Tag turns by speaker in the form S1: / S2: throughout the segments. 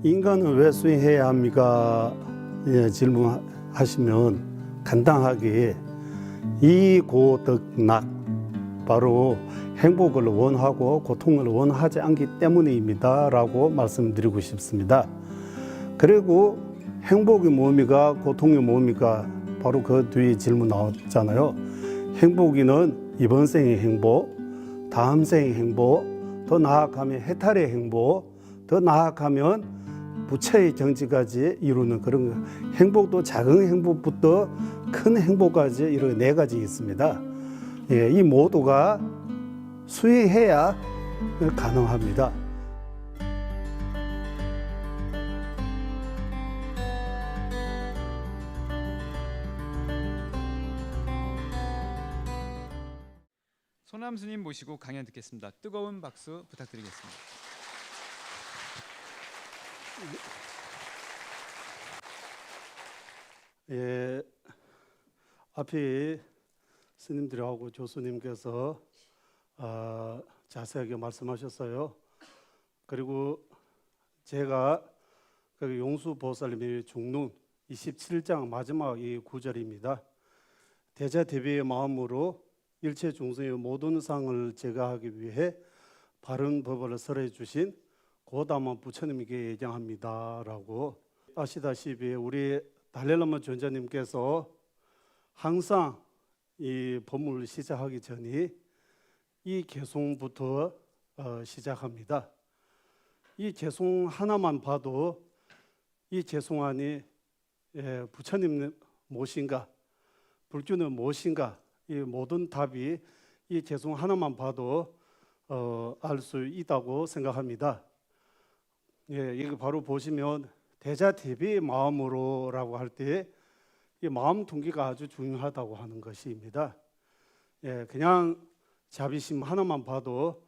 S1: 인간은 왜 수행해야 합니까? 질문하시면 간단하게 이고덕락, 바로 행복을 원하고 고통을 원하지 않기 때문입니다 라고 말씀드리고 싶습니다. 그리고 행복이 뭡니까? 고통이 뭡니까? 바로 그 뒤에 질문 나왔잖아요. 행복이는 이번 생의 행복, 다음 생의 행복, 더 나아가면 해탈의 행복, 더 나아가면 부처의 정지까지 이루는 그런 행복도 작은 행복부터 큰 행복까지 이렇게 네 가지 있습니다. 이 모두가 수행해야 가능합니다.
S2: 소남 스님 모시고 강연 듣겠습니다. 뜨거운 박수 부탁드리겠습니다.
S1: 앞에 스님들하고 교수님께서 자세하게 말씀하셨어요. 그리고 제가 용수보살님의 중론 27장 마지막 이 구절입니다. 대자대비의 마음으로 일체 중생의 모든 상을 제거하기 위해 바른 법을 설해 주신 고다마 부처님께 예정합니다 라고. 아시다시피 우리 달렐라마 존자님께서 항상 이 법문을 시작하기 전에 이 개송부터 시작합니다. 이 개송 하나만 봐도 이 개송 안에 부처님 무엇인가, 불교는 무엇인가, 이 모든 답이 이 개송 하나만 봐도 알 수 있다고 생각합니다. 이거 바로 보시면 대자대비의 마음으로라고 할 때 이 마음 동기가 아주 중요하다고 하는 것입니다. 그냥 자비심 하나만 봐도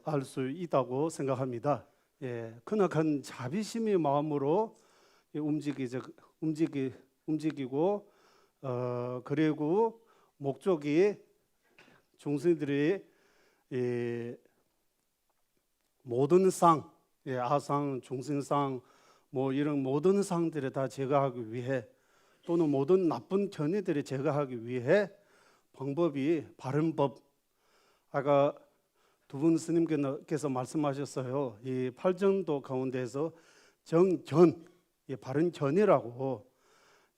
S1: 알 수 있다고 생각합니다. 크나큰 자비심의 마음으로 움직이고 그리고 목적이 중생들의 모든 상, 아상, 중생상, 뭐 이런 모든 상들을 다 제거하기 위해, 또는 모든 나쁜 견해들을 제거하기 위해 방법이 바른 법. 아까 두 분 스님께서 말씀하셨어요. 이 팔정도 가운데서 정견, 바른 견해라고,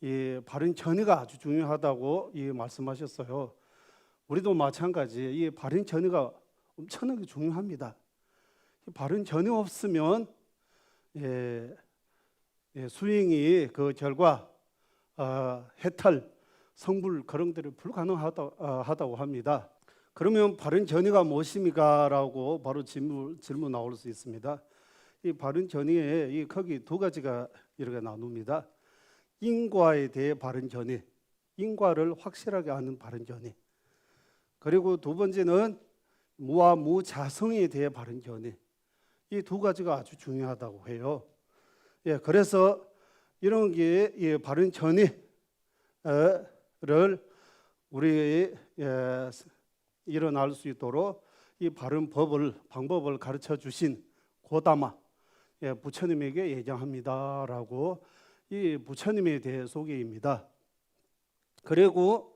S1: 이 바른 견해가 아주 중요하다고 말씀하셨어요. 우리도 마찬가지 이 바른 견해가 엄청나게 중요합니다. 바른 견해 없으면 수행이 그 결과 해탈, 성불 그런 것들이 불가능하다고 합니다. 그러면 바른 견해가 무엇입니까? 라고 바로 질문 나올 수 있습니다. 이 바른 견해에 크게 두 가지가 이렇게 나눕니다. 인과에 대해 바른 견해, 인과를 확실하게 아는 바른 견해. 그리고 두 번째는 무와 무자성에 대해 바른 견해. 이 두 가지가 아주 중요하다고 해요. 그래서 이런 게 바른 견해를 우리 일어날 수 있도록 이 바른 방법을 가르쳐 주신 고다마 부처님에게 예정합니다라고 이 부처님에 대해 소개입니다. 그리고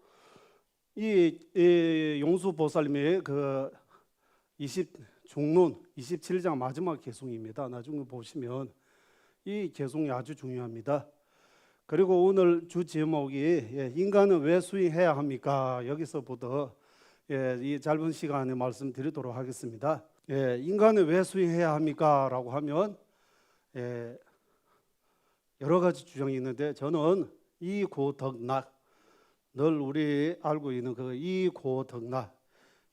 S1: 이 용수보살님의 그 중론 27장 마지막 개송입니다. 나중에 보시면 이 개송이 아주 중요합니다. 그리고 오늘 주 제목이 인간은 왜 수행해야 합니까? 여기서부터 이 짧은 시간에 말씀드리도록 하겠습니다. 인간은 왜 수행해야 합니까? 라고 하면 여러 가지 주장이 있는데, 저는 이고덕락, 늘 우리 알고 있는 그 이고덕락,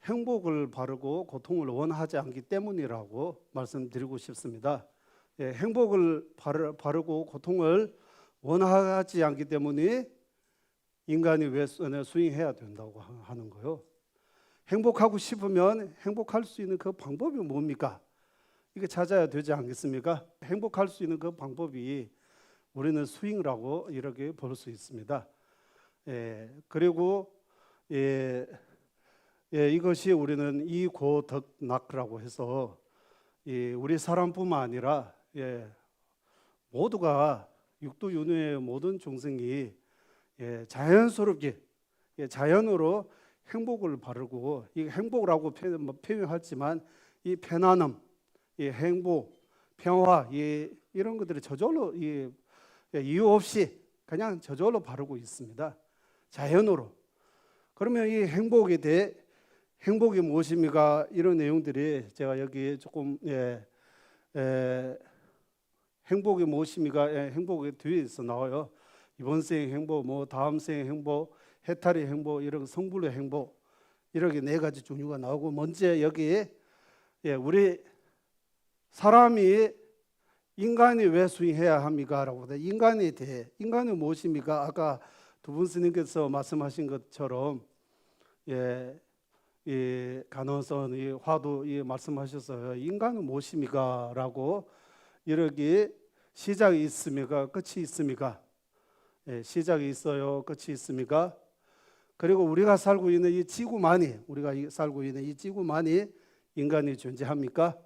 S1: 행복을 바르고 고통을 원하지 않기 때문이라고 말씀드리고 싶습니다. 행복을 바르고 고통을 원하지 않기 때문에 인간이 왜 수행해야 된다고 하는 거예요. 행복하고 싶으면 행복할 수 있는 그 방법이 뭡니까? 이게 찾아야 되지 않겠습니까? 행복할 수 있는 그 방법이 우리는 수행이라고 이렇게 볼 수 있습니다. 그리고 이것이 우리는 이고덕락이라고 해서 우리 사람뿐만 아니라 모두가 육도 윤회의 모든 종생이 자연스럽게 자연으로 행복을 바르고, 이 행복이라고 표현하지만 이 편안함, 이 행복, 평화, 이런 것들이 저절로 이유 없이 그냥 저절로 바르고 있습니다. 자연으로. 그러면 이 행복에 대해 행복이 무엇입니까? 이런 내용들이 제가 여기 조금 행복이 무엇입니까? 행복의 뒤에서 나와요. 이번 생 행복, 뭐 다음 생 행복, 해탈의 행복, 이런 성불의 행복, 이렇게 네 가지 종류가 나오고, 먼저 여기에 우리 사람이 인간이 왜 수행해야 합니까? 라고 인간에 대해, 인간은 무엇입니까? 아까 두 분 스님께서 말씀하신 것처럼 이 간원선, 이 화두 말씀하셨어요. 인간은 무엇입니까? 라고 이렇게 시작이 있습니까? 끝이 있습니까? 시작이 있어요. 끝이 있습니까? 그리고 우리가 살고 있는 이 지구만이, 우리가 살고 있는 이 지구만이 인간이 존재합니까?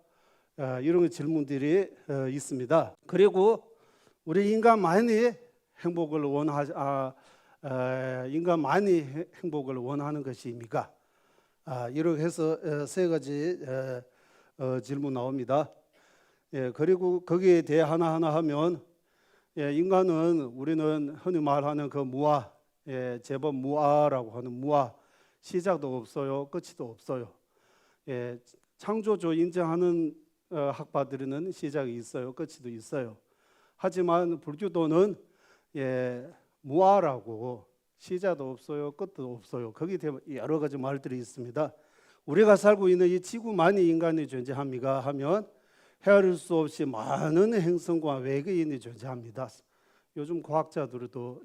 S1: 이런 질문들이 있습니다. 그리고 우리 인간만이 행복을 인간만이 행복을 원하는 것입니까? 이렇게 해서 세 가지 질문 나옵니다. 그리고 거기에 대해 하나하나 하면, 인간은, 우리는 흔히 말하는 그 무아, 제법 무아라고 하는 무아, 시작도 없어요, 끝도 없어요. 창조주 인정하는 학파들은 시작이 있어요, 끝도 있어요. 하지만 불교도는 무아라고, 시작도 없어요, 끝도 없어요. 거기에 대해 여러 가지 말들이 있습니다. 우리가 살고 있는 이 지구만이 인간이 존재합니까? 하면 헤아릴 수 없이 많은 행성과 외계인이 존재합니다. 요즘 과학자들도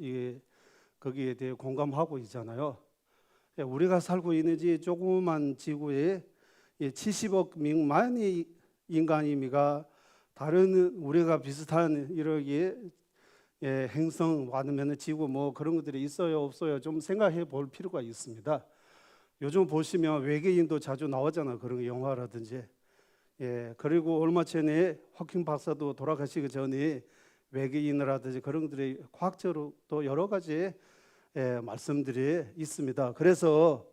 S1: 거기에 대해 공감하고 있잖아요. 우리가 살고 있는 이 조그만 지구에 70억 명만이 인간입니까? 다른 우리가 비슷한 이렇게 행성 아니면 지구 뭐 그런 것들이 있어요, 없어요? 좀 생각해 볼 필요가 있습니다. 요즘 보시면 외계인도 자주 나오잖아요. 그런 영화라든지. 그리고 얼마 전에 허킹 박사도 돌아가시기 전에 외계인이라든지 그런 것들이 과학적으로 또 여러 가지 말씀들이 있습니다. 그래서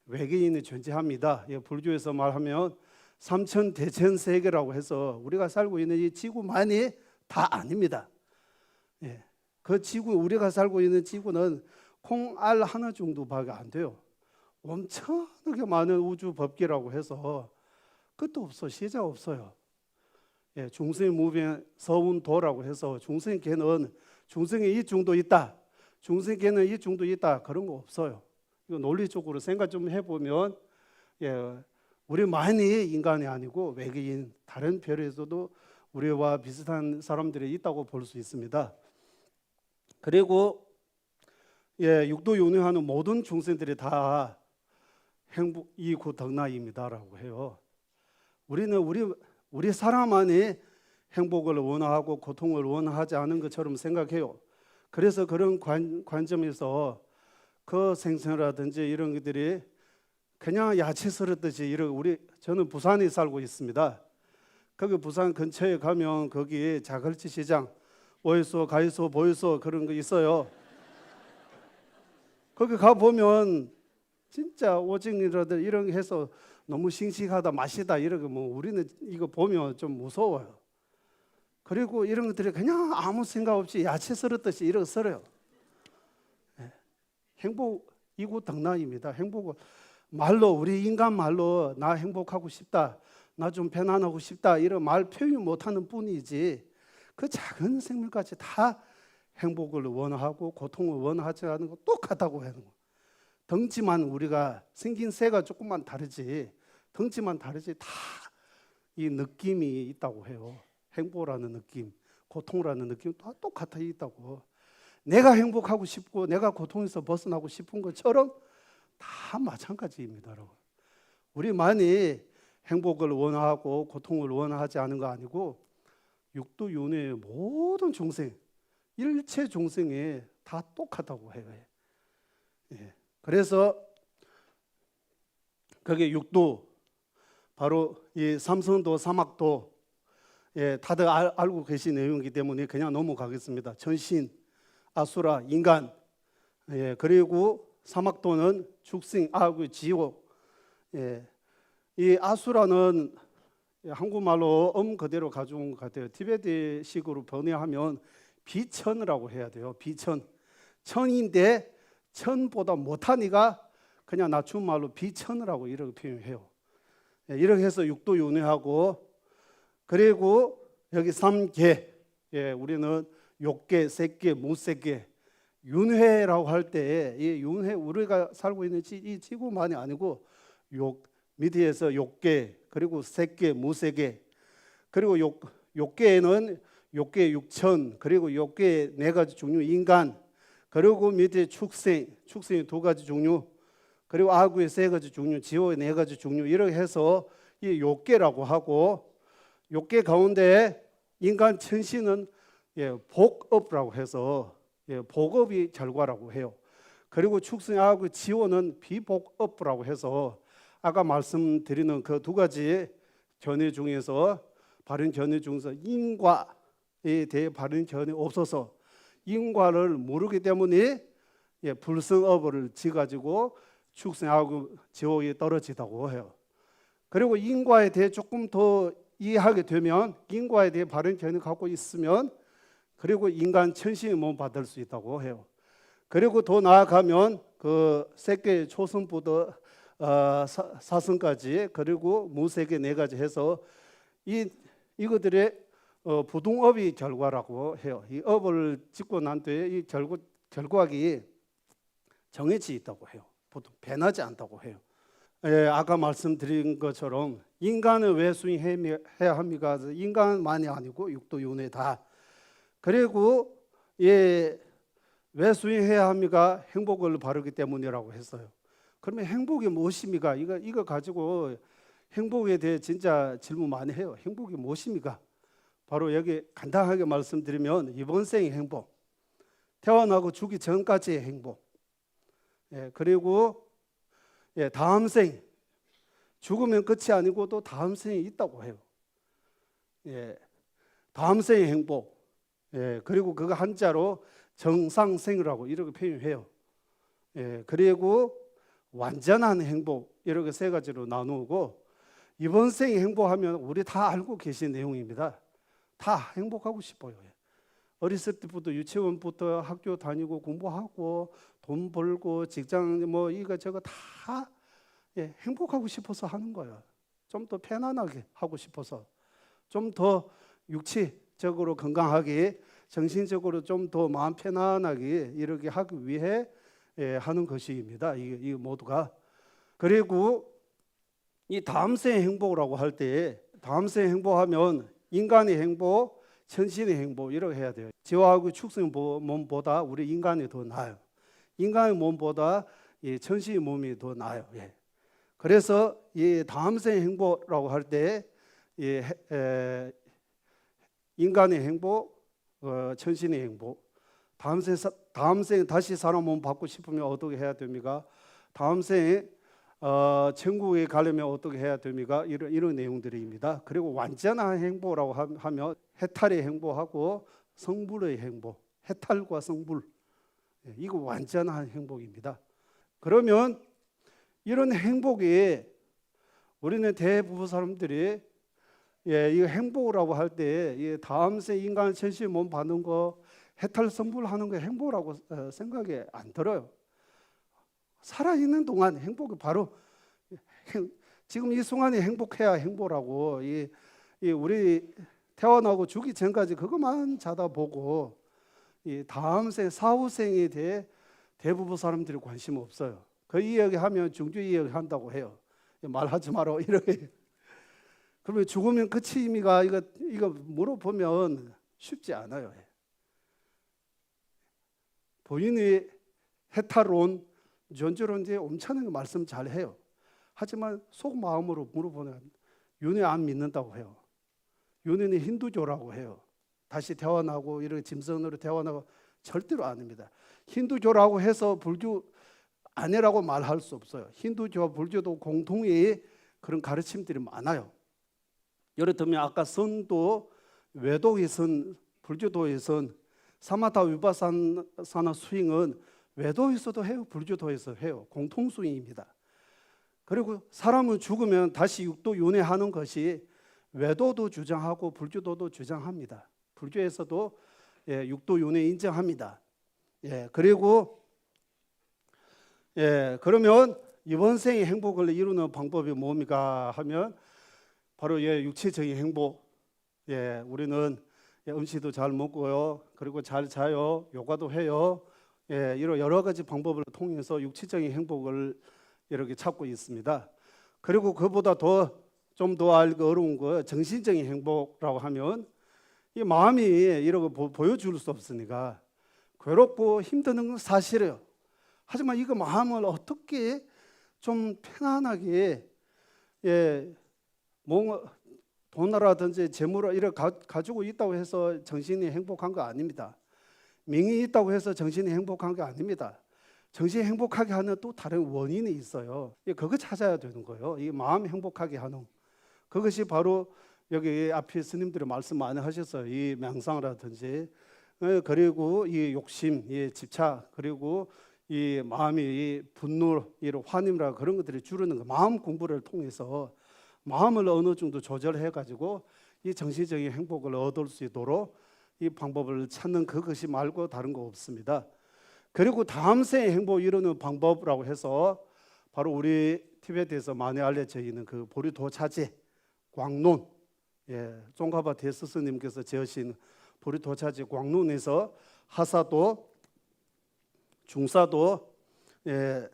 S1: 외계인이 존재합니다. 불교에서 말하면 삼천대천세계라고 해서 우리가 살고 있는 이 지구만이 다 아닙니다. 그 지구, 우리가 살고 있는 지구는 콩알 하나 정도밖에 안 돼요. 엄청나게 많은 우주 법계라고 해서 끝도 없어, 시작 없어요. 중생무변 서운도라고 해서 중생계는 중생에 이 정도 있다, 중생계는 이 정도 있다, 그런 거 없어요. 이거 논리적으로 생각 좀 해보면 우리만이 인간이 아니고 외계인, 다른 별에서도 우리와 비슷한 사람들이 있다고 볼 수 있습니다. 그리고 육도 윤회하는 모든 중생들이 다 행복 이고덕락입니다라고 해요. 우리는 우리 사람만이 행복을 원하고 고통을 원하지 않은 것처럼 생각해요. 그래서 그런 관점에서 그 생선이라든지 이런 것들이 그냥 야채 썰었듯이 저는 부산에 살고 있습니다. 거기 부산 근처에 가면 거기 자갈치 시장, 오이소, 가이소, 보이소 그런 거 있어요. 거기 가 보면 진짜 오징이라든 이런 거 해서 너무 싱싱하다, 맛이다 이런 거 뭐 우리는 이거 보면 좀 무서워요. 그리고 이런 것들이 그냥 아무 생각 없이 야채 썰었듯이 이렇게 썰어요. 행복 이고덕락입니다. 행복은 말로, 우리 인간 말로 나 행복하고 싶다, 나 좀 편안하고 싶다 이런 말 표현 못하는 뿐이지, 그 작은 생물까지 다 행복을 원하고 고통을 원하지 않은 거 똑같다고 하는 거. 덩치만 우리가 생긴 새가 조금만 다르지, 덩치만 다르지 다 이 느낌이 있다고 해요. 행복이라는 느낌, 고통이라는 느낌 다 똑같아 있다고. 내가 행복하고 싶고 내가 고통에서 벗어나고 싶은 것처럼 다 마찬가지입니다. 우리만이 행복을 원하고 고통을 원하지 않은 거 아니고 육도 윤회의 모든 중생, 일체 중생이 다 똑같다고 해요. 그래서 그게 육도, 바로 이 삼성도, 사막도, 다들 알고 계신 내용이기 때문에 그냥 넘어가겠습니다. 천신, 아수라, 인간, 그리고 사막도는 축생, 아구, 지옥. 이 아수라는 한국말로 그대로 가져온 것 같아요. 티베트식으로 번역하면 비천이라고 해야 돼요. 비천. 천인데 천보다 못하니까 그냥 낮춘 말로 비천이라고 이렇게 표현해요. 이렇게 해서 육도 윤회하고, 그리고 여기 삼계, 우리는 욕계, 색계, 무색계, 윤회라고 할 때 이 윤회, 우리가 살고 있는 이 지구만이 아니고 밑에서 욕계, 그리고 색계, 무색계, 그리고 욕계에는 욕계 육천, 그리고 욕계 네 가지 종류, 인간, 그리고 밑에 축생이 두 가지 종류, 그리고 아구의 세 가지 종류, 지옥의 네 가지 종류, 이렇게 해서 이 욕계라고 하고, 욕계 가운데 인간 천신은 복업이라고 해서 복업이 결과라고 해요. 그리고 축생, 아구, 지옥은 비복업이라고 해서 아까 말씀드리는 그 두 가지 견해 중에서 바른 견해 중에서 인과에 대해 바른 견해 없어서 인과를 모르기 때문에 불성업을 지가지고 축생하고 지옥에 떨어지다고 해요. 그리고 인과에 대해 조금 더 이해하게 되면, 인과에 대해 바른 견해 갖고 있으면, 그리고 인간 천신의 몸 받을 수 있다고 해요. 그리고 더 나아가면 그 세계 초성부터 사성까지, 그리고 무색의 네 가지 해서 이것들의 부동업이 결과라고 해요. 이 업을 짓고 난 뒤에 이 결과가 정해져 있다고 해요. 보통 변하지 않다고 해요. 아까 말씀드린 것처럼 인간은 왜 수행해야 합니까? 인간만이 아니고 육도 윤회 다. 그리고 왜 수행해야 합니까? 행복을 바르기 때문이라고 했어요. 그러면 행복이 무엇입니까? 이거 가지고 행복에 대해 진짜 질문 많이 해요. 행복이 무엇입니까? 바로 여기 간단하게 말씀드리면 이번 생의 행복, 태어나고 죽기 전까지의 행복, 그리고 다음 생, 죽으면 끝이 아니고 또 다음 생이 있다고 해요. 다음 생의 행복, 그리고 그거 한자로 정상생이라고 이렇게 표현해요. 그리고 완전한 행복, 이렇게 세 가지로 나누고, 이번 생에 행복하면 우리 다 알고 계신 내용입니다. 다 행복하고 싶어요. 어렸을 때부터 유치원부터 학교 다니고 공부하고 돈 벌고 직장 뭐 이거 저거 다 행복하고 싶어서 하는 거예요. 좀 더 편안하게 하고 싶어서, 좀 더 육체적으로 건강하게, 정신적으로 좀 더 마음 편안하게 이렇게 하기 위해 하는 것입니다. 이 모두가. 그리고 이 다음 생의 행복이라고 할 때, 다음 생의 행복하면 인간의 행복, 천신의 행복 이렇게 해야 돼요. 지옥하고 축생 몸보다 우리 인간이 더 나아요. 인간의 몸보다 천신의 몸이 더 나아요. 그래서 이 다음 생의 행복이라고 할 때 인간의 행복, 천신의 행복, 다음 생에 다시 사람 몸 받고 싶으면 어떻게 해야 됩니까? 다음 생에 천국에 가려면 어떻게 해야 됩니까? 이런 내용들입니다. 그리고 완전한 행복이라고 하면 해탈의 행복하고 성불의 행복, 해탈과 성불, 이거 완전한 행복입니다. 그러면 이런 행복이 우리는 대부분 사람들이 이거 행복이라고 할 때 다음 생 인간 천신의 몸 받는 거, 해탈 성불하는 거 행복이라고 생각이 안 들어요. 살아있는 동안 행복이 바로 지금 이 순간에 행복해야 행복이라고. 우리 태어나고 죽기 전까지 그것만 찾아보고 이 다음 생, 사후생에 대해 대부분 사람들이 관심 없어요. 그 이야기하면 중주 이야기한다고 해요. 말하지 마라 이렇게. 그러면 죽으면 끝입니까? 이거 물어보면 쉽지 않아요. 본인이 해탈론, 존재론제 엄청나게 말씀 잘해요. 하지만 속마음으로 물어보면 윤회 안 믿는다고 해요. 윤회는 힌두교라고 해요. 다시 태어나고 이렇게 짐승으로 태어나고 절대로 아닙니다. 힌두교라고 해서 불교 아니라고 말할 수 없어요. 힌두교와 불교도 공통의 그런 가르침들이 많아요. 예를 들면 아까 선도 외도에선 불교도에선 사마타 위파사나 스윙은 외도에서도 해요, 불교도에서 해요. 공통 스윙입니다. 그리고 사람은 죽으면 다시 육도 윤회하는 것이 외도도 주장하고 불교도도 주장합니다. 불교에서도 육도 윤회 인정합니다. 그리고 그러면 이번 생의 행복을 이루는 방법이 뭡니까 하면 바로 육체적인 행복. 우리는 음식도 잘 먹고요, 그리고 잘 자요, 요가도 해요. 이런 여러 가지 방법을 통해서 육체적인 행복을 이렇게 찾고 있습니다. 그리고 그보다 좀 더 알기 어려운 거 정신적인 행복이라고 하면 이 마음이 이러고 보여줄 수 없으니까 괴롭고 힘든 건 사실이에요. 하지만 이거 마음을 어떻게 좀 편안하게 돈이라든지 재물을 이렇게 가지고 있다고 해서 정신이 행복한 거 아닙니다. 명이 있다고 해서 정신이 행복한 게 아닙니다. 정신이 행복하게 하는 또 다른 원인이 있어요. 그거 찾아야 되는 거예요. 이 마음 행복하게 하는 그것이 바로 여기 앞에 스님들이 말씀 많이 하셨어요. 이 명상이라든지 그리고 이 욕심, 이 집착, 그리고 이 마음이 이 분노, 이 환임이라 그런 것들이 줄이는 거. 마음 공부를 통해서 마음을 어느 정도 조절해 가지고 이 정신적인 행복을 얻을 수 있도록 이 방법을 찾는 그것이 말고 다른 거 없습니다. 그리고 다음 생의 행복을 이루는 방법이라고 해서 바로 우리 티베트에서 많이 알려져 있는 그 보리도차제 광론, 종가바 대스스님께서 지으신 보리도차제 광론에서 하사도, 중사도,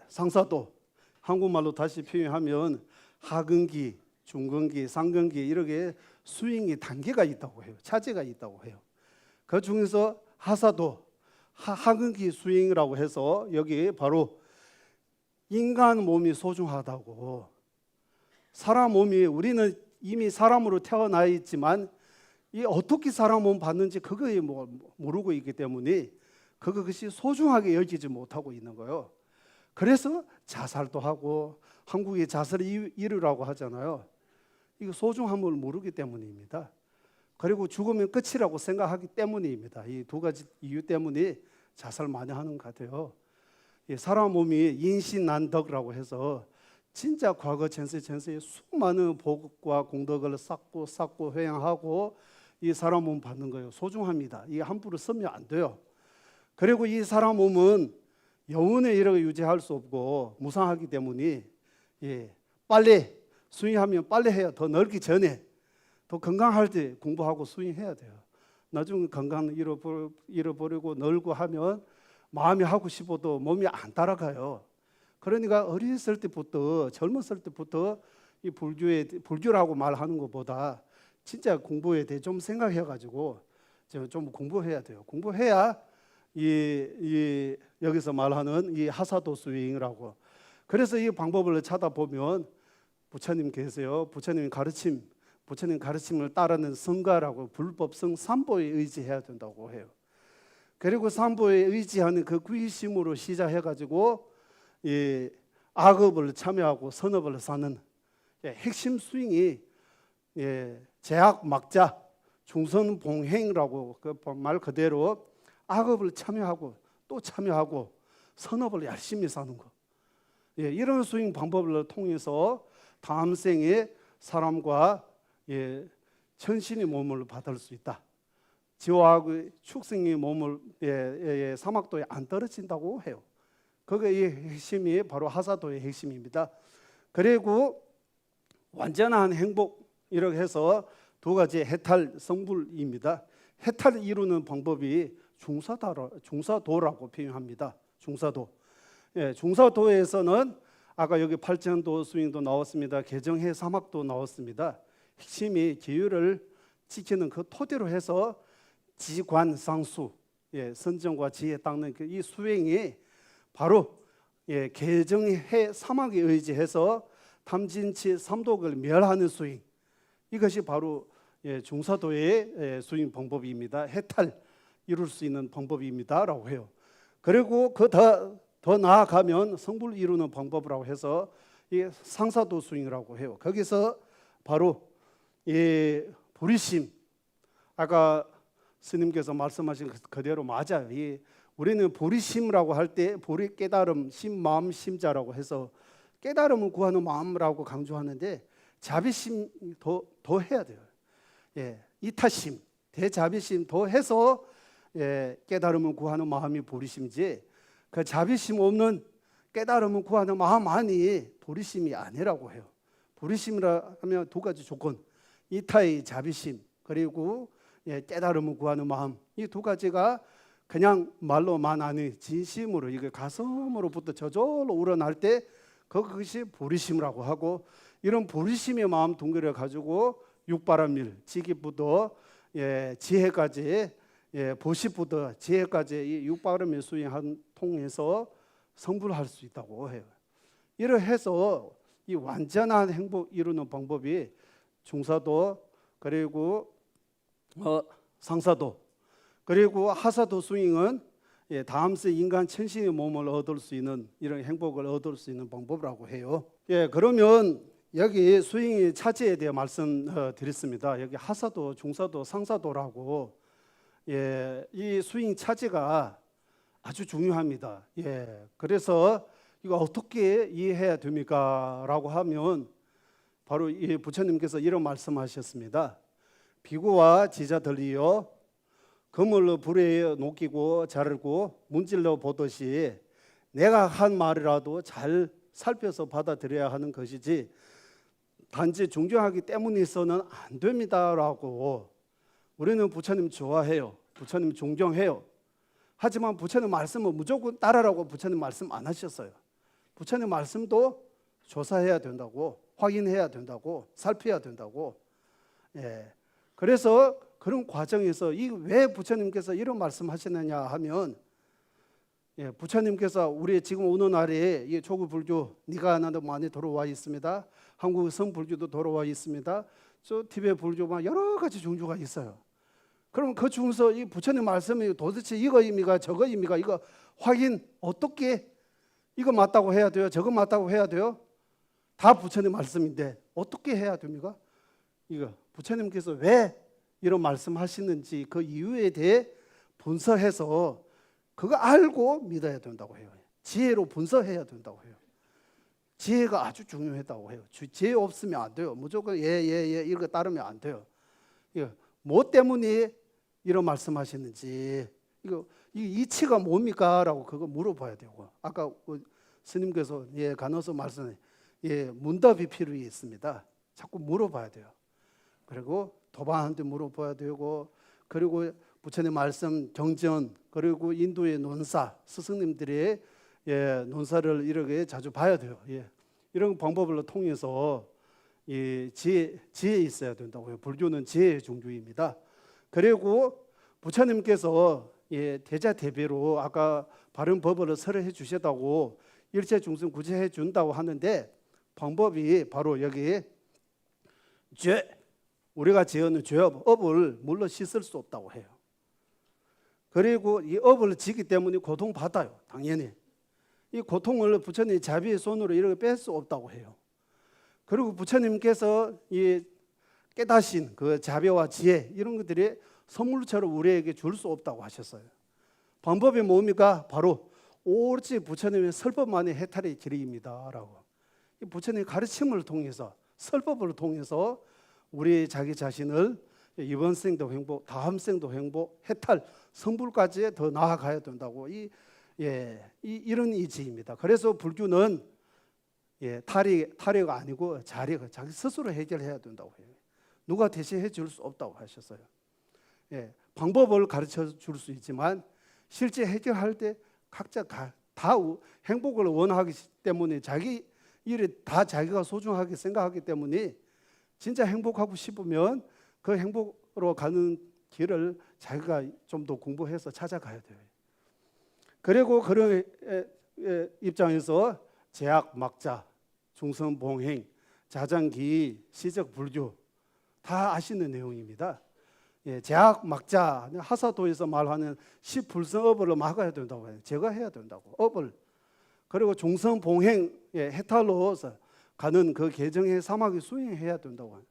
S1: 상사도, 한국말로 다시 표현하면 하근기, 중근기, 상근기 이렇게 스윙이 단계가 있다고 해요. 차제가 있다고 해요. 그 중에서 하사도, 하근기 스윙이라고 해서 여기 바로 인간 몸이 소중하다고. 사람 몸이 우리는 이미 사람으로 태어나 있지만 이 어떻게 사람 몸 받는지 그거에 모르고 있기 때문에 그것이 소중하게 여기지 못하고 있는 거예요. 그래서 자살도 하고 한국의 자살 이유라고 하잖아요. 이거 소중함을 모르기 때문입니다. 그리고 죽으면 끝이라고 생각하기 때문입니다. 이 두 가지 이유 때문에 자살 많이 하는 것 같아요. 사람 몸이 인신난덕이라고 해서 진짜 과거 전세에 수많은 복과 공덕을 쌓고 회양하고 이 사람 몸 받는 거예요. 소중합니다. 이게 함부로 쓰면 안 돼요. 그리고 이 사람 몸은 영원에 이렇게 유지할 수 없고 무상하기 때문에 빨리 수행하면 빨리 해야 더 늙기 전에 더 건강할 때 공부하고 수행해야 돼요. 나중에 건강 잃어버리고 늙고 하면 마음이 하고 싶어도 몸이 안 따라가요. 그러니까 어렸을 때부터 젊었을 때부터 이 불교라고 말하는 것보다 진짜 공부에 대해 좀 생각해가지고 좀 공부해야 돼요. 공부해야 여기서 말하는 이 하사도 스윙이라고. 그래서 이 방법을 찾아보면 부처님 계세요. 부처님 가르침을 따르는 성가라고 불법성 삼보에 의지해야 된다고 해요. 그리고 삼보에 의지하는 그 구의심으로 시작해가지고 이 악업을 참여하고 선업을 사는 핵심 스윙이 제약 막자 중선봉행이라고 그 말 그대로 악업을 참여하고 또 참여하고 선업을 열심히 사는 거. 이런 스윙 방법을 통해서 다음 생에 사람과 천신의 몸을 받을 수 있다. 지옥의 축생의 몸을 사막도에 안 떨어진다고 해요. 그게 핵심이 바로 하사도의 핵심입니다. 그리고 완전한 행복 이렇게 해서 두 가지 해탈 성불입니다. 해탈을 이루는 방법이 중사도라고 표현합니다. 중사도. 중사도에서는 아까 여기 팔천도 스윙도 나왔습니다. 개정해 사막도 나왔습니다. 핵심이 계율을 지키는 그 토대로 해서 지관상수, 선정과 지혜 닦는 이 수행이 바로 개정해 사막에 의지해서 탐진치 삼독을 멸하는 수행. 이것이 바로 중사도의 수행 방법입니다. 해탈 이룰 수 있는 방법입니다라고 해요. 그리고 더 나아가면 성불 이루는 방법이라고 해서 이 상사도 수행이라고 해요. 거기서 바로 이 불의심, 아까 스님께서 말씀하신 그대로 맞아요. 우리는 보리심이라고 할 때 보리 깨달음, 심 마음 심자라고 해서 깨달음을 구하는 마음이라고 강조하는데 자비심 더 해야 돼요. 예, 이타심, 대자비심 더 해서 깨달음을 구하는 마음이 보리심이지 그 자비심 없는 깨달음을 구하는 마음만이 보리심이 아니라고 해요. 보리심이라 하면 두 가지 조건, 이타의 자비심 그리고 깨달음을 구하는 마음, 이 두 가지가 그냥 말로만 아니 진심으로 이게 가슴으로부터 저절로 우러날 때 그것이 보리심이라고 하고, 이런 보리심의 마음 동기를 가지고 육바람일, 지기부터 지혜까지, 보시부터 지혜까지 이 육바람일 수행한 통해서 성불할 수 있다고 해요. 이러해서 이 완전한 행복 이루는 방법이 중사도 그리고 상사도 그리고 하사도 수행은 다음세 인간 천신의 몸을 얻을 수 있는 이런 행복을 얻을 수 있는 방법이라고 해요. 그러면 여기 수행의 차지에 대해 말씀드렸습니다. 여기 하사도, 중사도, 상사도라고 이 수행 차지가 아주 중요합니다. 그래서 이거 어떻게 이해해야 됩니까? 라고 하면 바로 이 부처님께서 이런 말씀하셨습니다. 비구와 지자들이여 그물로 불에 녹이고 자르고 문질러 보듯이 내가 한 말이라도 잘 살펴서 받아들여야 하는 것이지 단지 존경하기 때문에서는 안 됩니다라고. 우리는 부처님 좋아해요. 부처님 존경해요. 하지만 부처님 말씀은 무조건 따라라고 부처님 말씀 안 하셨어요. 부처님 말씀도 조사해야 된다고, 확인해야 된다고, 살펴야 된다고. 그래서 그런 과정에서 왜 부처님께서 이런 말씀하시느냐 하면, 부처님께서 우리 지금 오늘날에 이 조국 불교 니가나도 많이 들어와 있습니다. 한국 성불교도 들어와 있습니다. 저 티베트 불교만 여러 가지 종교가 있어요. 그럼 그 중에서 이 부처님 말씀이 도대체 이거입니까 저거입니까? 이거 확인 어떻게, 이거 맞다고 해야 돼요? 저거 맞다고 해야 돼요? 다 부처님 말씀인데 어떻게 해야 됩니까? 이거 부처님께서 왜 이런 말씀하시는지 그 이유에 대해 분석해서 그거 알고 믿어야 된다고 해요. 지혜로 분석해야 된다고 해요. 지혜가 아주 중요하다고 해요. 지혜 없으면 안 돼요. 무조건 이거 따르면 안 돼요. 뭐 때문에 이런 말씀하시는지, 이 이치가 뭡니까? 라고 그거 물어봐야 되고, 아까 스님께서 간호사 말씀에 문답이 필요해 있습니다. 자꾸 물어봐야 돼요. 그리고 도반한테 물어봐야 되고, 그리고 부처님 말씀 경전, 그리고 인도의 논사 스승님들의 논사를 이렇게 자주 봐야 돼요. 이런 방법을 통해서 지혜 있어야 된다고요. 불교는 지혜의 종교입니다. 그리고 부처님께서 대자대비로 아까 바른 법을 설해해 주셨다고, 일체 중생 구제해 준다고 하는데 방법이 바로 여기 우리가 지은 업을 물로 씻을 수 없다고 해요. 그리고 이 업을 지기 때문에 고통받아요. 당연히 이 고통을 부처님 자비의 손으로 이렇게 뺄 수 없다고 해요. 그리고 부처님께서 이 깨닫신 그 자비와 지혜 이런 것들이 선물처럼 우리에게 줄 수 없다고 하셨어요. 방법이 뭡니까? 바로 오로지 부처님의 설법만이 해탈의 길입니다 라고. 이 부처님의 가르침을 통해서, 설법을 통해서 우리 자기 자신을 이번 생도 행복, 다음 생도 행복, 해탈, 성불까지 더 나아가야 된다고 이런 이치입니다. 그래서 불교는 탈의가 아니고 자리가 자기 스스로 해결해야 된다고 해요. 누가 대신해 줄 수 없다고 하셨어요. 방법을 가르쳐 줄 수 있지만 실제 해결할 때 각자 다 행복을 원하기 때문에 자기 일이 다 자기가 소중하게 생각하기 때문에 진짜 행복하고 싶으면 그 행복으로 가는 길을 자기가 좀 더 공부해서 찾아가야 돼요. 그리고 그런 입장에서 제약, 막자, 중선봉행, 자장기, 시적, 불교 다 아시는 내용입니다. 제약, 막자, 하사도에서 말하는 십불성업을 막아야 된다고 해요. 제거해야 된다고, 업을. 그리고 중선봉행, 해탈로서 가는 그 계정의 사막을 수행해야 된다고 해요.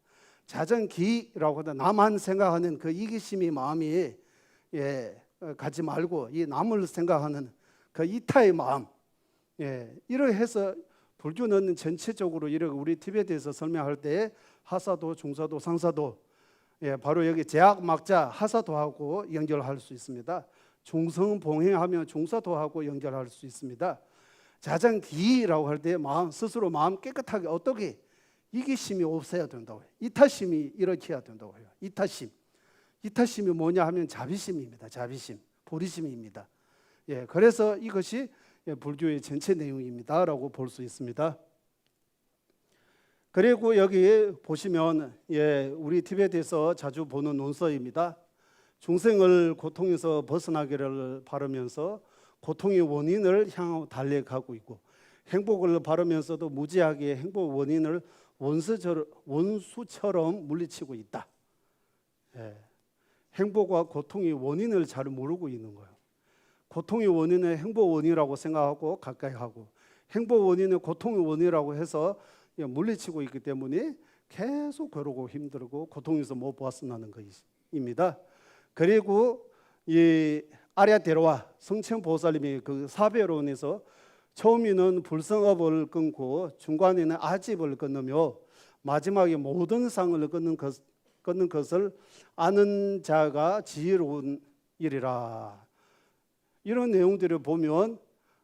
S1: 자정기라고 하다 나만 생각하는 그 이기심이 마음이 가지 말고 이 남을 생각하는 그 이타의 마음, 이렇게 해서 불교는 전체적으로 이렇게 우리 티베트에서 설명할 때 하사도, 중사도, 상사도, 바로 여기 제약 막자 하사도하고 연결할 수 있습니다. 중성봉행하면 중사도하고 연결할 수 있습니다. 자정기라고 할 때 마음 스스로 마음 깨끗하게 어떻게 이기심이 없어야 된다고 해요. 이타심이 일으켜야 된다고 해요. 이타심이 뭐냐 하면 자비심입니다. 자비심, 보리심입니다. 그래서 이것이 불교의 전체 내용입니다라고 볼 수 있습니다. 그리고 여기 보시면 우리 티베트에서 자주 보는 논서입니다. 중생을 고통에서 벗어나기를 바라면서 고통의 원인을 향하여 달려가고 있고, 행복을 바라면서도 무지하게 행복 원인을 원수처럼 물리치고 있다. 행복과 고통의 원인을 잘 모르고 있는 거예요. 고통의 원인은 행복 원인이라고 생각하고 가까이 하고, 행복 원인은 고통의 원인이라고 해서 물리치고 있기 때문에 계속 괴롭고 힘들고 고통에서 못 벗어나는 것입니다. 그리고 이 아랴테라와 성천보살님이 그 사배론에서 처음에는 불성업을 끊고 중간에는 아집을 끊으며 마지막에 모든 상을 끊는 것을 아는 자가 지혜로운 일이라. 이런 내용들을 보면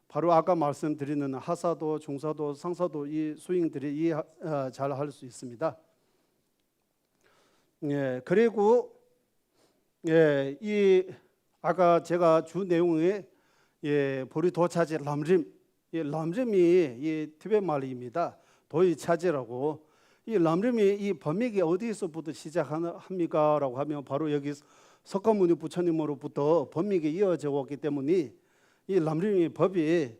S1: 바로 아까 말씀드리는 하사도, 중사도, 상사도 이 수행들이 이해 잘 할 수 있습니다. 그리고 이 아까 제가 주 내용에 보리도차제 람림, 람림이 이 티베트 말입니다. 도이차제라고. 이 람림이 이 법맥이 어디서부터 시작합니까라고 하면 바로 여기 석가모니 부처님으로부터 법맥이 이어져 왔기 때문에 이 람림의 법이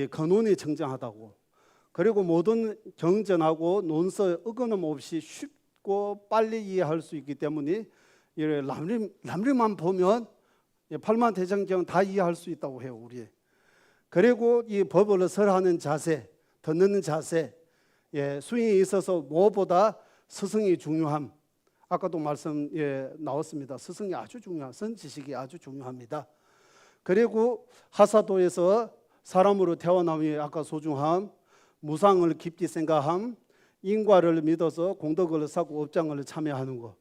S1: 근원이 정정하다고. 그리고 모든 경전하고 논서 어긋남 없이 쉽고 빨리 이해할 수 있기 때문에 이 람림만 보면 팔만대장경 다 이해할 수 있다고 해요, 우리. 그리고 이 법을 설하는 자세, 듣는 자세, 수행에 있어서 무엇보다 스승이 중요함. 아까도 말씀 나왔습니다. 스승이 아주 중요한, 선지식이 아주 중요합니다. 그리고 하사도에서 사람으로 태어남이 아까 소중함, 무상을 깊이 생각함, 인과를 믿어서 공덕을 쌓고 업장을 참여하는 것.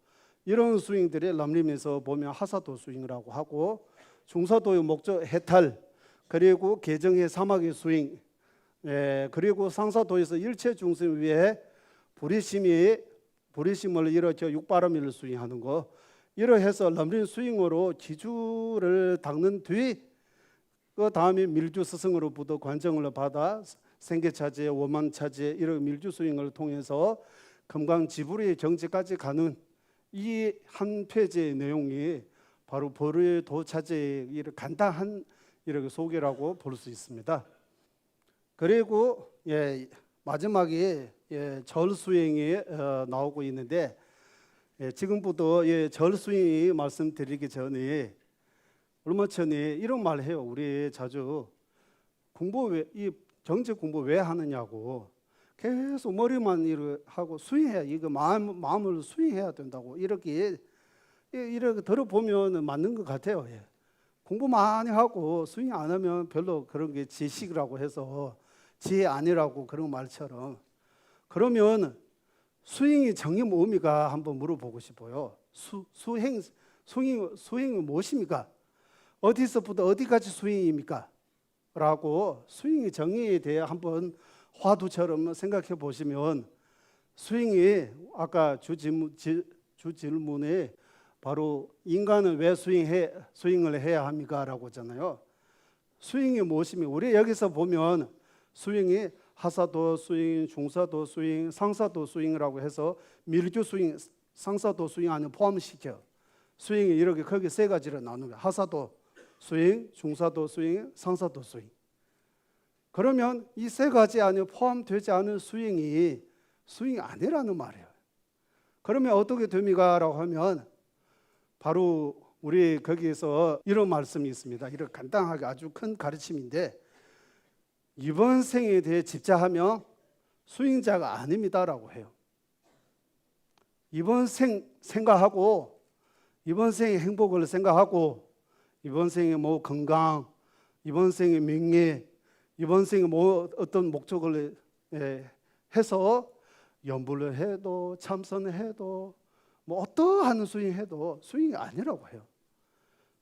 S1: 이런 수행들이 람림에서 보면 하사도 수행이라고 하고, 중사도의 목적 해탈, 그리고 개정의 사막의 수행, 그리고 상사도에서 일체 중생 위해 불의심을 일으켜 육바라밀을 수행하는 것. 이러해서 람림 수행으로 기주를 닦는 뒤 그 다음에 밀주 스승으로부터 관정을 받아 생계차제, 원만차제 이런 밀주 수행을 통해서 금강지불의 정지까지 가는 이 한 페이지의 내용이 바로 보리도차제의 간단한 이렇게 소개라고 볼 수 있습니다. 그리고 마지막에 절 수행이 나오고 있는데, 지금부터 절 수행이 말씀드리기 전에 얼마 전에 이런 말 해요. 우리 자주 이 정치 공부 왜 하느냐고. 계속 머리만 하고 수행해야, 이거 마음을 수행해야 된다고 이렇게 들어보면 맞는 것 같아요. 공부 많이 하고 수행 안 하면 별로 그런 게 지식이라고 해서 지혜 아니라고 그런 말처럼. 그러면 수행의 정의 뭡니까? 한번 물어보고 싶어요. 수행은 무엇입니까? 어디서부터 어디까지 수행입니까? 라고 수행의 정의에 대해 한번 화두처럼 생각해 보시면, 수행이 아까 주 질문에 바로 인간은 왜 수행을 해야 합니까? 라고 하잖아요. 수행이 무엇입니까? 우리 여기서 보면 수행이 하사도 수행, 중사도 수행, 상사도 수행이라고 해서 밀주 수행, 상사도 수행 안에 포함시켜. 수행이 이렇게 크게 세 가지로 나누는 거예요. 하사도 수행, 중사도 수행, 상사도 수행. 그러면 이 세 가지 안에 포함되지 않은 수행이 아니라는 말이에요. 그러면 어떻게 됩니까? 라고 하면 바로 우리 거기에서 이런 말씀이 있습니다. 이런 간단하게 아주 큰 가르침인데, 이번 생에 대해 집착하면 수행자가 아닙니다라고 해요. 이번 생 생각하고 이번 생의 행복을 생각하고 이번 생의 뭐 건강, 이번 생의 명예, 이번 생에 뭐 어떤 목적을 해서 연불을 해도 참선을 해도 뭐 어떠한 수행해도 수행이 아니라고 해요.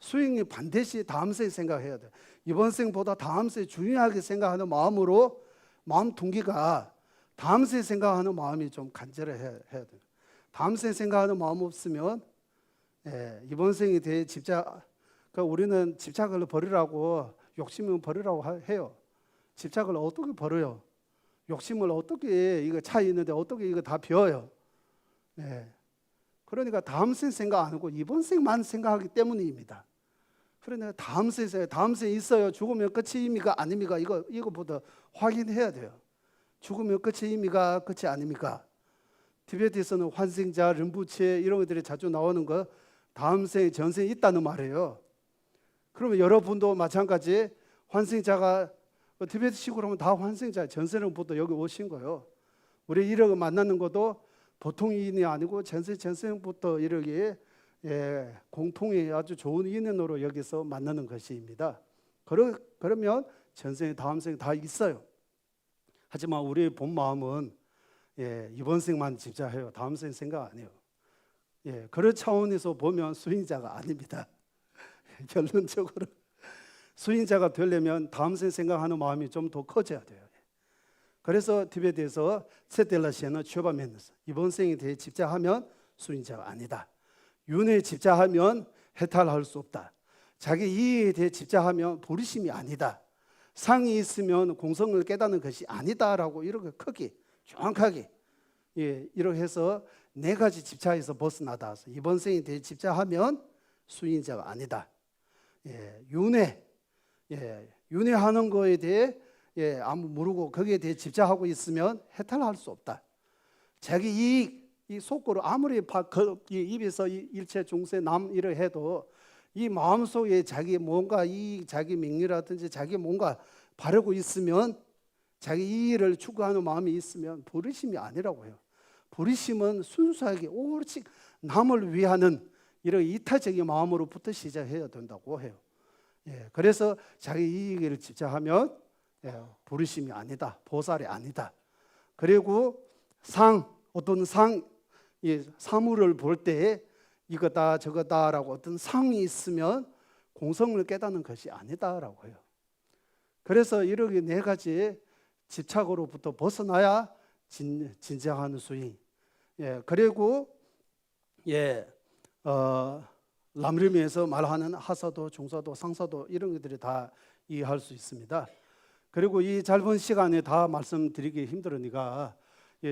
S1: 수행이 반드시 다음 생 생각해야 돼. 이번 생보다 다음 생 중요하게 생각하는 마음으로 마음 동기가 다음 생 생각하는 마음이 좀 간절해야 돼. 다음 생 생각하는 마음 없으면 이번 생에 대해 그러니까 우리는 집착을 버리라고 욕심을 버리라고 해요. 집착을 어떻게 버려요? 욕심을 어떻게 이거 차 있는데 어떻게 이거 다 비워요? 그러니까 다음 생 생각 안 하고 이번 생만 생각하기 때문입니다. 그러니까 다음 생 있어요. 죽으면 끝입니까? 아닙니까? 이거보다 확인해야 돼요. 죽으면 끝입니까? 끝이 아닙니까? 티베트에서는 환생자, 림부체 이런 것들이 자주 나오는 거 다음 생, 전생이 있다는 말이에요. 그러면 여러분도 마찬가지 환생자가 티베트식으로 하면 다 환생자, 전생부터 여기 오신 거예요. 우리 이렇게 만나는 것도 보통 인연이 아니고 전생부터 이렇게 공통의 아주 좋은 인연으로 여기서 만나는 것입니다. 그러면 전생, 다음 생 다 있어요. 하지만 우리의 본 마음은 이번 생만 집착해요. 다음 생 생각 안 해요. 그런 차원에서 보면 수행자가 아닙니다. 결론적으로 수행자가 되려면 다음 생 생각하는 마음이 좀 더 커져야 돼요. 그래서 티베트에서 세텔라시에는 최바멘스 이번 생에 대해 집착하면 수행자가 아니다. 윤회에 집착하면 해탈할 수 없다. 자기 이익에 대해 집착하면 보리심이 아니다. 상이 있으면 공성을 깨닫는 것이 아니다라고 이렇게 크게 정확하게 이렇게 해서 네 가지 집착에서 벗어나다. 이번 생에 대해 집착하면 수행자가 아니다. 윤회하는 거에 대해 아무 모르고 거기에 대해 집착하고 있으면 해탈할 수 없다. 자기 이익, 이 속고로 아무리 입에서 일체 중세 남 이래 해도 이 마음속에 자기 뭔가 자기 명예라든지 자기 뭔가 바르고 있으면 자기 이익을 추구하는 마음이 있으면 버리심이 아니라고 해요. 버리심은 순수하게 오직 남을 위하는 이런 이타적인 마음으로부터 시작해야 된다고 해요. 그래서 자기 이익을 집착하면 부르심이 아니다. 보살이 아니다. 그리고 어떤 사물을 볼 때 이거다 저거다라고 어떤 상이 있으면 공성을 깨닫는 것이 아니다라고 해요. 그래서 이렇게 네 가지 집착으로부터 벗어나야 진정한 수행. 그리고 람림에서 말하는 하사도, 중사도, 상사도 이런 것들이 다 이해할 수 있습니다. 그리고 이 짧은 시간에 다 말씀드리기 힘들으니까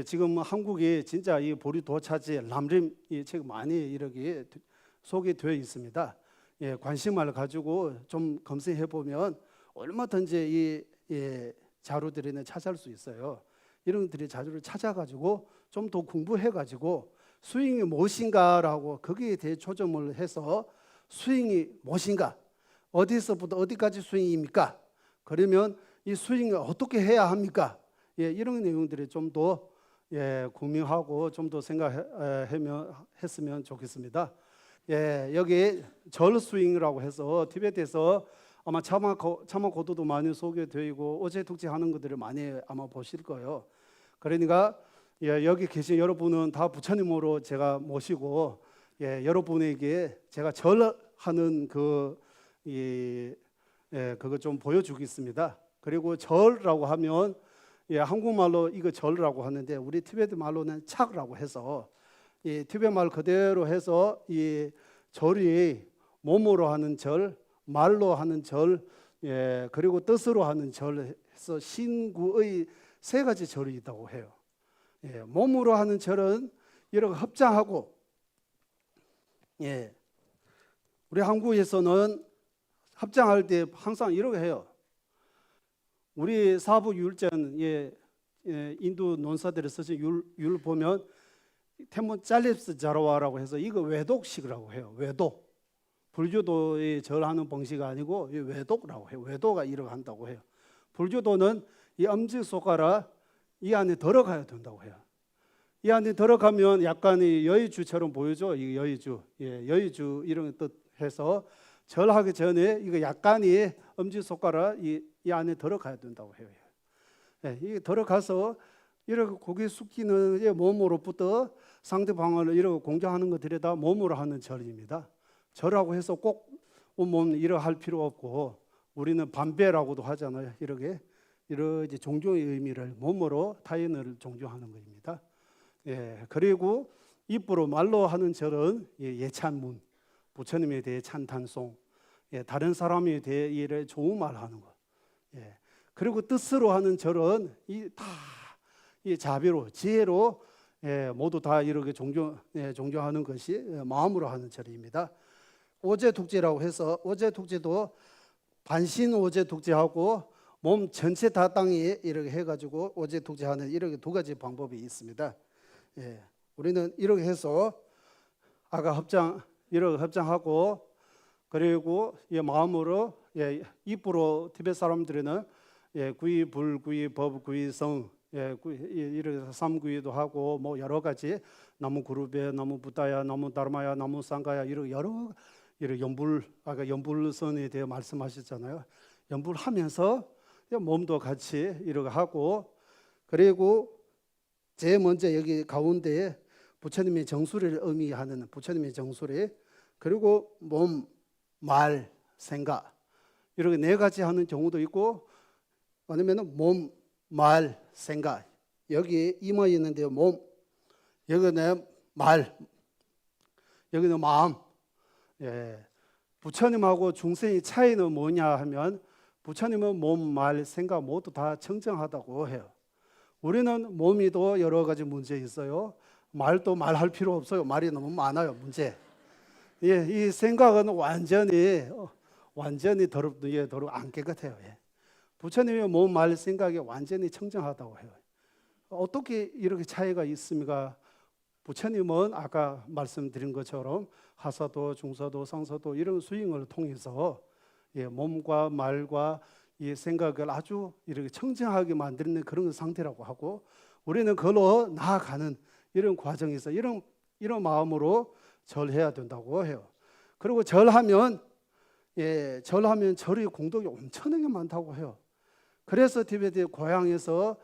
S1: 지금 한국에 진짜 이 보리 도차지 람림 이 책 많이 이렇게 소개되어 있습니다. 관심을 가지고 좀 검색해 보면 얼마든지 이 자료들을 찾아올 수 있어요. 이런 것들이 자료를 찾아가지고 좀 더 공부해가지고 수행이 무엇인가라고 거기에 대해 초점을 해서 수행이 무엇인가, 어디서부터 어디까지 수행입니까? 그러면 이 수행을 어떻게 해야 합니까? 이런 내용들이 좀 더 고민하고 좀 더 생각했으면 좋겠습니다. 여기 절 수행이라고 해서 티베트에서 아마 차마 고도도 많이 소개되고 어제 독지하는 것들을 많이 아마 보실 거예요. 그러니까 여기 계신 여러분은 다 부처님으로 제가 모시고 여러분에게 제가 절하는 그거 좀 보여주겠습니다. 그리고 절이라고 하면 한국말로 이거 절이라고 하는데 우리 티베트 말로는 착이라고 해서 티베트 말 그대로 해서 이 절이 몸으로 하는 절, 말로 하는 절, 그리고 뜻으로 하는 절 해서 신구의 세 가지 절이 있다고 해요. 몸으로 하는 절은 이렇게 합장하고 우리 한국에서는 합장할 때 항상 이렇게 해요. 우리 사부율전 인도 논사들이 쓰신 율 보면 태문 짤립스 자로와라고 해서 이거 외독식이라고 해요. 외독. 불교도의 절하는 방식이 아니고 외독이라고 해요. 외도가 이렇게 한다고 해요. 불교도는 이 엄지손가락 이 안에 들어가야 된다고 해요. 이 안에 들어가면 약간 이 여의주처럼 보이죠. 이 여의주, 여의주 이런 뜻해서 절하기 전에 이거 약간이 엄지 손가락 이 안에 들어가야 된다고 해요. 이게 들어가서 이렇게 고개 숙이는 몸으로부터 상대방을 이렇게 공경하는 것들에다 몸으로 하는 절입니다. 절하고 해서 꼭 온몸 이렇게 할 필요 없고 우리는 반배라고도 하잖아요. 이렇게 존경의 의미를 몸으로 타인을 존경하는 것입니다. 그리고 입으로 말로 하는 절은 예찬문, 부처님에 대해 찬탄송, 다른 사람에 대해 이래 좋은 말 하는 것. 그리고 뜻으로 하는 절은 이 자비로, 지혜로 모두 다 이렇게 존경하는 것이 마음으로 하는 절입니다. 오제독제라고 해서 오제독제도 반신오제독제하고 몸 전체 다 땅에 이렇게 해가지고 오제독제하는 이렇게 두 가지 방법이 있습니다. 우리는 이렇게 해서 아까 이렇게 합장하고 그리고 이 마음으로 입으로 티베트 사람들은 구이, 불구이, 법, 구이, 성 이렇게 삼구이도 하고 뭐 여러 가지 나무 그룹에 나무 부다야, 나무 다르마야, 나무 상가야 이렇게 아까 연불선에 대해 말씀하셨잖아요. 연불하면서 몸도 같이 이렇게 하고 그리고 제일 먼저 여기 가운데에 부처님의 정수리를 의미하는 부처님의 정수리 그리고 몸, 말, 생각 이렇게 네 가지 하는 경우도 있고 아니면 몸, 말, 생각 여기 이마 있는데요. 몸 여기는 말 여기는 마음 부처님하고 중생의 차이는 뭐냐 하면 부처님은 몸, 말, 생각 모두 다 청정하다고 해요. 우리는 몸이도 여러 가지 문제 있어요. 말도 말할 필요 없어요. 말이 너무 많아요. 문제. 이 생각은 완전히 더럽 안 깨끗해요. 부처님의 몸, 말, 생각이 완전히 청정하다고 해요. 어떻게 이렇게 차이가 있습니까? 부처님은 아까 말씀드린 것처럼 하사도, 중사도, 상사도 이런 수행을 통해서 몸과 말과 이 생각을 아주 이렇게 청정하게 만드는 그런 상태라고 하고 우리는 그걸로 나아가는 이런 과정에서 이런 마음으로 절해야 된다고 해요. 그리고 절하면 절의 공덕이 엄청나게 많다고 해요. 그래서 티베트 고향에서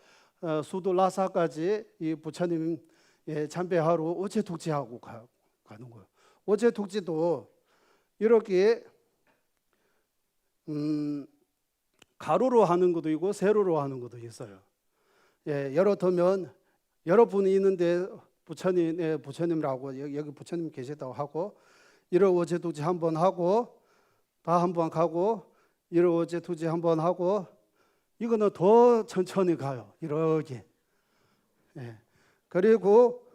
S1: 수도 라사까지 이 부처님 참배하러 오제독제하고 가는 거예요. 오제독제도 이렇게 가로로 하는 것도 있고 세로로 하는 것도 있어요. 예를 들면 여러분이 있는데 부처님이라고 여기 부처님 계시다고 하고 이러 오제독제 한번 하고 다 한번 가고 이러 오제독제 한번 하고 이거는 더 천천히 가요. 이렇게. 그리고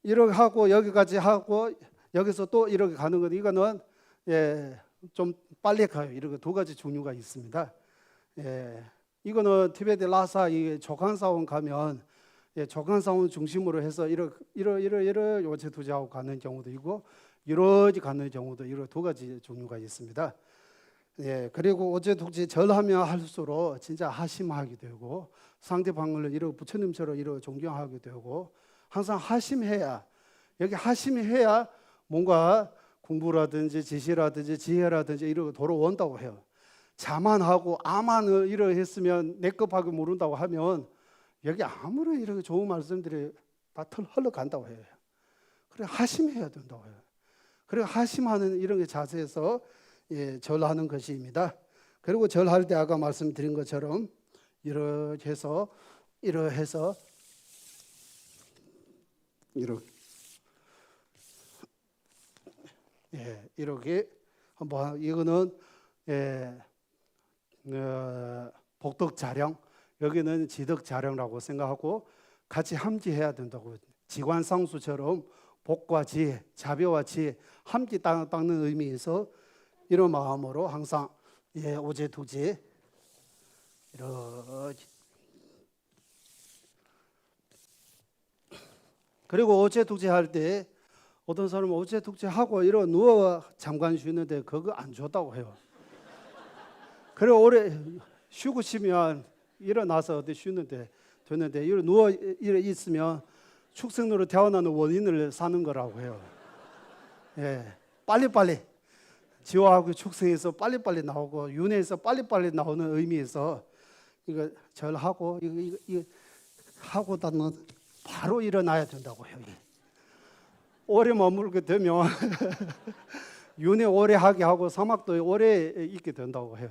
S1: 이렇게 하고 여기까지 하고 여기서 또 이렇게 가는 것 이거는 좀 빨리 가요. 이렇게 두 가지 종류가 있습니다. 이거는 티베트 라사 이 조간사원 가면 조간사원 중심으로 해서 이러 오제독제하고 가는 경우도 있고 이러지 가는 경우도 이렇게 두 가지 종류가 있습니다. 그리고 오제독제 절하면 할수록 진짜 하심하게 되고 상대방을 이렇게 부처님처럼 이렇게 존경하게 되고 항상 하심해야 여기 하심해야 뭔가 공부라든지 지시라든지 지혜라든지 이런 거 돌아온다고 해요. 자만하고 아만을 이렇게 했으면 내 것밖에 모른다고 하면 여기 아무런 이렇게 좋은 말씀들이 다 흘러간다고 해요. 그래 하심해야 된다고 해요. 그래 하심하는 이런 자세에서 절하는 것입니다. 그리고 절할 때 아까 말씀드린 것처럼 이렇게 해서 이렇게 이렇게 한번 이거는 복덕자령 여기는 지덕자령이라고 생각하고 같이 함께해야 된다고 지관상수처럼 복과 지혜, 자비와 지혜 함께 닦는 의미에서 이런 마음으로 항상 오제독제 이렇게 그리고 오제독제 할 때 어떤 사람은 오제독제 하고 이러 누워 잠깐 쉬는데 그거 안 좋다고 해요. 그리고 오래 쉬고 싶으면 일어나서 어디 쉬는데 되는데 이러 누워 있으면 축생으로 태어나는 원인을 사는 거라고 해요. 예, 빨리빨리 지화하고 축생에서 빨리빨리 나오고 윤회에서 빨리빨리 나오는 의미에서 이거 절하고 이거 하고 다는 바로 일어나야 된다고 해요. 오래 머물게 되면 윤회 오래 하게 하고 사막도 오래 있게 된다고 해요.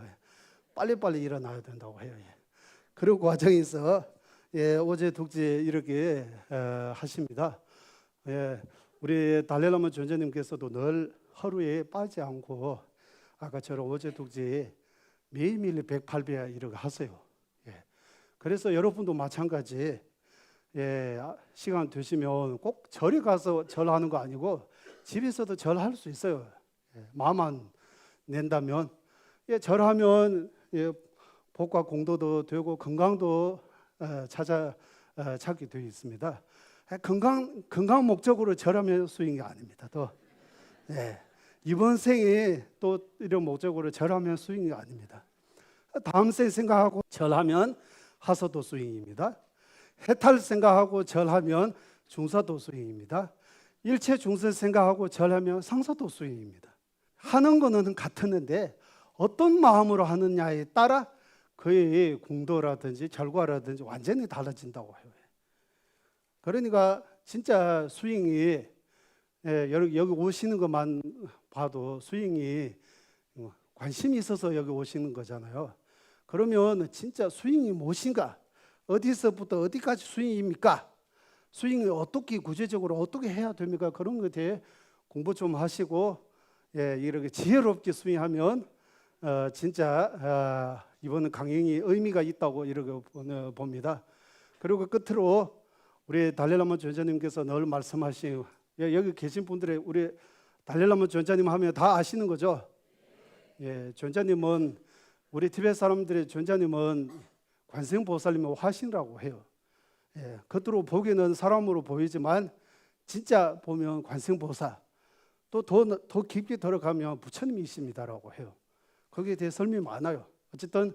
S1: 빨리빨리 일어나야 된다고 해요. 그런 과정에서 오제독지 이렇게 하십니다. 우리 달래나무 전재님께서도 늘 하루에 빠지지 않고 아까처럼 오제독지 매일매일 108배 이렇게 하세요. 그래서 여러분도 마찬가지 시간 되시면 꼭 절에 가서 절하는 거 아니고 집에서도 절할 수 있어요. 마음만 낸다면 절하면 복과 공도도 되고 건강도 찾게 되어 있습니다. 건강 목적으로 절하면 수익이 아닙니다. 또 이번 생에 또 이런 목적으로 절하면 수익이 아닙니다. 다음 생 생각하고 절하면 하서도 수익입니다. 해탈 생각하고 절하면 중사도 수익입니다. 일체 중생 생각하고 절하면 상사도 수익입니다. 하는 거는 같았는데 어떤 마음으로 하느냐에 따라 그의 공도라든지 결과라든지 완전히 달라진다고 해요. 그러니까 진짜 스윙이 여기 오시는 것만 봐도 스윙이 관심이 있어서 여기 오시는 거잖아요. 그러면 진짜 스윙이 무엇인가? 어디서부터 어디까지 스윙입니까? 스윙이 어떻게 구체적으로 어떻게 해야 됩니까? 그런 것에 대해 공부 좀 하시고 이렇게 지혜롭게 스윙하면 진짜 이번 강연이 의미가 있다고 이렇게 봅니다. 그리고 끝으로 우리 달래나무 전자님께서 늘 말씀하신 여기 계신 분들의 우리 달래나무 전자님 하면 다 아시는 거죠? 전자님은 우리 티베트 사람들의 전자님은 관세음보살님의 화신이라고 해요. 겉으로 보기에는 사람으로 보이지만 진짜 보면 관세음보살 또 더 깊게 들어가면 부처님이십니다라고 해요. 거기에 대해 설명이 많아요. 어쨌든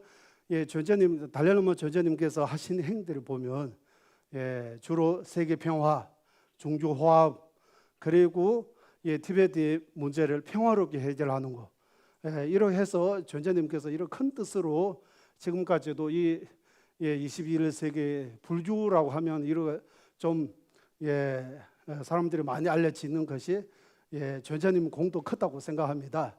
S1: 전자님 달래나무 전자님께서 하신 행들을 보면 주로 세계 평화, 종교 화합 그리고 티베트의 문제를 평화롭게 해결하는 것 이렇게 해서 전자님께서 이런 큰 뜻으로 지금까지도 이 21세기 불교라고 하면 이런 좀 사람들이 많이 알려지는 것이 전자님 공도 크다고 생각합니다.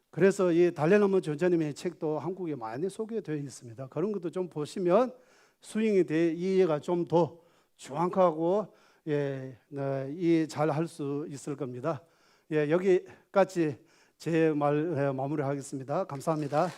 S1: 그래서 이 달래나무 전자님의 책도 한국에 많이 소개되어 있습니다. 그런 것도 좀 보시면 스윙에 대해 이해가 좀 더 정확하고 잘 할 수 있을 겁니다. 여기까지 제 말 마무리하겠습니다. 감사합니다.